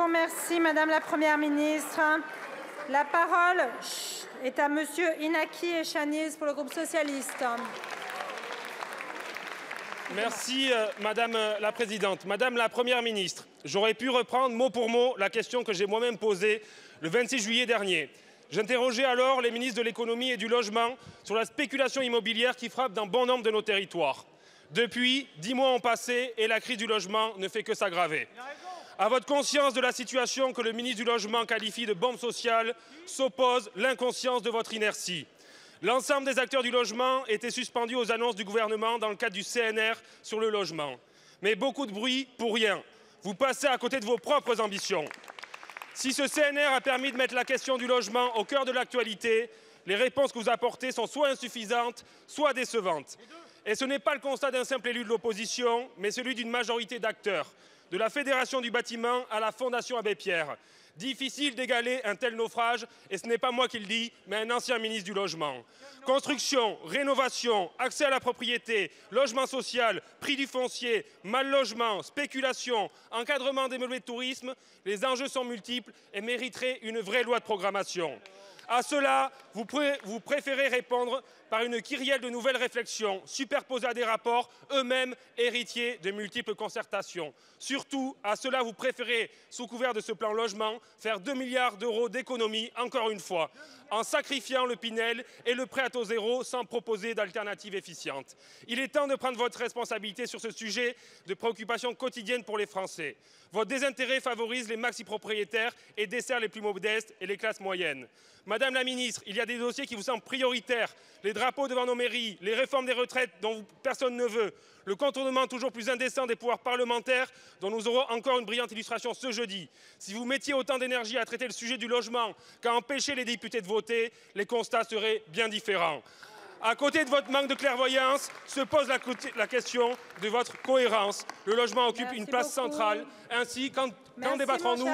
vous remercie, Madame la Première ministre. La parole est à Monsieur Inaki Echaniz pour le groupe socialiste. Merci, Madame la Présidente. Madame la Première ministre, j'aurais pu reprendre mot pour mot la question que j'ai moi-même posée le 26 juillet dernier. J'interrogeais alors les ministres de l'économie et du logement sur la spéculation immobilière qui frappe dans bon nombre de nos territoires. Depuis, 10 mois ont passé et la crise du logement ne fait que s'aggraver. À votre conscience de la situation que le ministre du Logement qualifie de bombe sociale s'oppose l'inconscience de votre inertie. L'ensemble des acteurs du logement étaient suspendus aux annonces du gouvernement dans le cadre du CNR sur le logement. Mais beaucoup de bruit pour rien. Vous passez à côté de vos propres ambitions. Si ce CNR a permis de mettre la question du logement au cœur de l'actualité, les réponses que vous apportez sont soit insuffisantes, soit décevantes. Et ce n'est pas le constat d'un simple élu de l'opposition, mais celui d'une majorité d'acteurs, de la Fédération du bâtiment à la Fondation Abbé Pierre. Difficile d'égaler un tel naufrage, et ce n'est pas moi qui le dis, mais un ancien ministre du Logement. Construction, rénovation, accès à la propriété, logement social, prix du foncier, mal logement, spéculation, encadrement des meublés de tourisme, les enjeux sont multiples et mériteraient une vraie loi de programmation. À cela, vous préférez répondre par une kyrielle de nouvelles réflexions, superposées à des rapports eux-mêmes héritiers de multiples concertations. Surtout, à cela, vous préférez, sous couvert de ce plan logement, faire 2 milliards d'euros d'économies, encore une fois, en sacrifiant le Pinel et le prêt à taux zéro sans proposer d'alternative efficiente. Il est temps de prendre votre responsabilité sur ce sujet de préoccupation quotidienne pour les Français. Votre désintérêt favorise les maxi-propriétaires et dessert les plus modestes et les classes moyennes. Madame la ministre, il y a des dossiers qui vous semblent prioritaires. Les drapeaux devant nos mairies, les réformes des retraites dont personne ne veut, le contournement toujours plus indécent des pouvoirs parlementaires dont nous aurons encore une brillante illustration ce jeudi. Si vous mettiez autant d'énergie à traiter le sujet du logement qu'à empêcher les députés de voter, les constats seraient bien différents. À côté de votre manque de clairvoyance, se pose la question de votre cohérence. Le logement occupe une place centrale. Ainsi, quand débattrons-nous